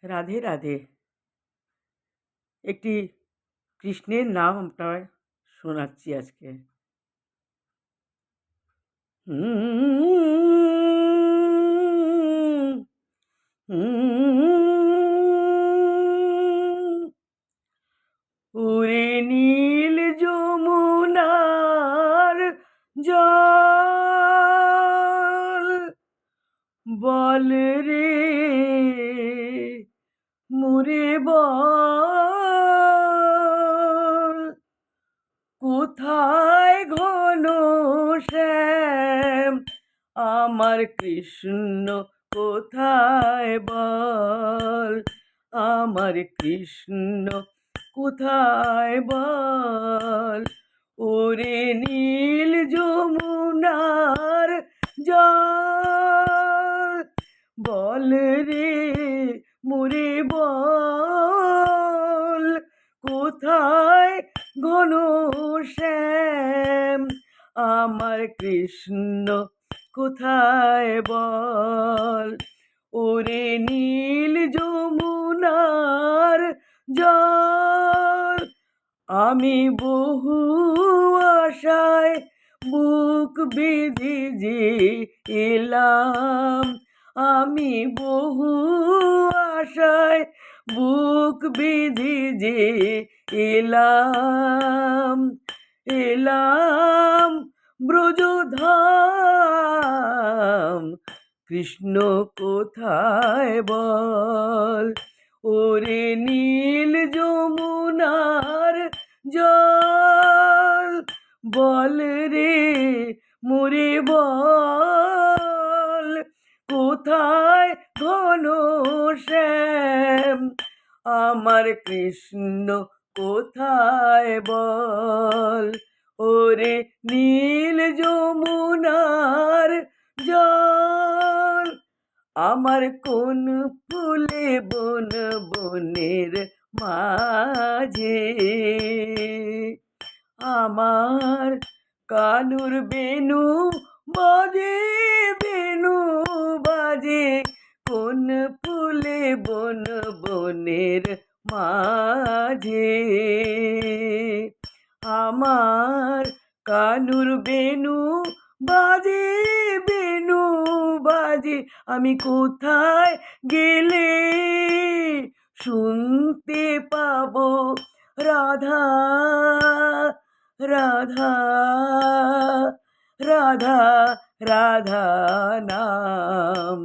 রাধে রাধে। একটি কৃষ্ণের নাম আপনায় শোনাচ্ছি আজকে। ওরে নীল যমুনার জল, বল রে মোরে বল, কোথায় ঘন শ্যাম আমার কৃষ্ণ, কোথায় বল আমার কৃষ্ণ, কোথায় বল। ওরে নীল যমুনার জল, বল রে মোরে বল, কোথায় ঘন শ্যাম আমার কৃষ্ণ, কোথায় বল। ওরে নীল যমুনার জল, আমি বহু আশায় বুক বেঁধে যে এলাম, আমি বহু আশায় বুক বেঁধে যে এলাম, এলাম ব্রজধাম, কৃষ্ণ কোথায় বল। ওরে নীল যমুনার জল, বল রে মোরে বল, কোথায় ঘন শ্যাম আমার কৃষ্ণ, কোথায় বল। ওরে নীল যমুনার জল, আমার কোন ফুলে বন বনের মাঝে, আমার কানুর বেনু বাজে, বেনু বাজে, কোন ফুলে বন বনের মাঝে, আমার কানুর বেনু বাজে, বেনু বাজে, আমি কোথায় গেলে শুনতে পাবো রাধা, রাধা, রাধা, রাধা নাম।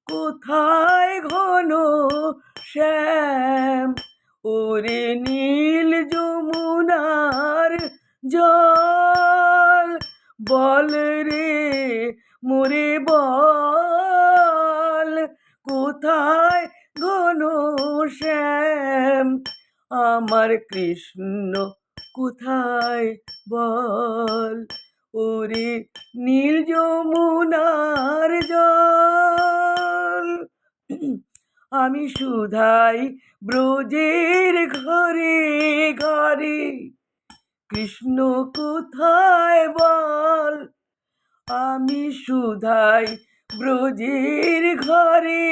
কোথায় ঘন শ্যাম, ওরে নীল যমুনার জল, বল রে মোরে বল, কোথায় ঘন শ্যাম আমার কৃষ্ণ, কোথায় বল। ওরে নীল যমুনার জল, আমি শুধাই ব্রজের ঘরে ঘরে, কৃষ্ণ কোথায় বল। আমি শুধাই ব্রজের ঘরে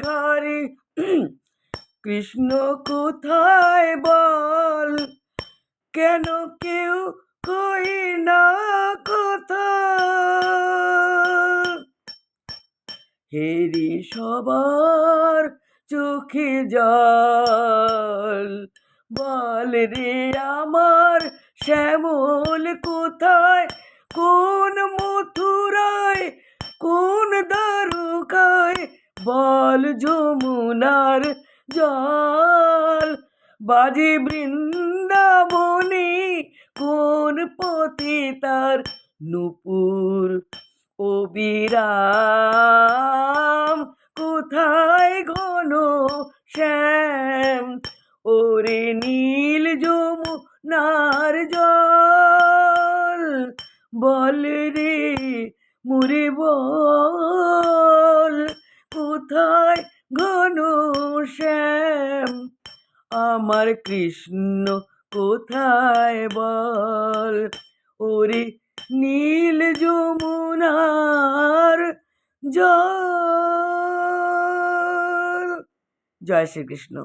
ঘরে, কৃষ্ণ কোথায় বল। কেন কেউ কই না কথা, হেরি সবার চোখে জল, বল রে আমার শ্যামল কোথায়, কোন মথুরায়, কোন দ্বারকায়, বল যমুনার জল, বাজে বৃন্দাবনে, কোন পথে তার নূপুর ও বিরাম, কোথায় ঘন শ্যাম, ওরে নীল যমুনার জল, বল রে মোরে বল, কোথায় ঘন শ্যাম আমার কৃষ্ণ, কোথায় বল। ওরে নীল যমুনার জল। জয় শ্রীকৃষ্ণ।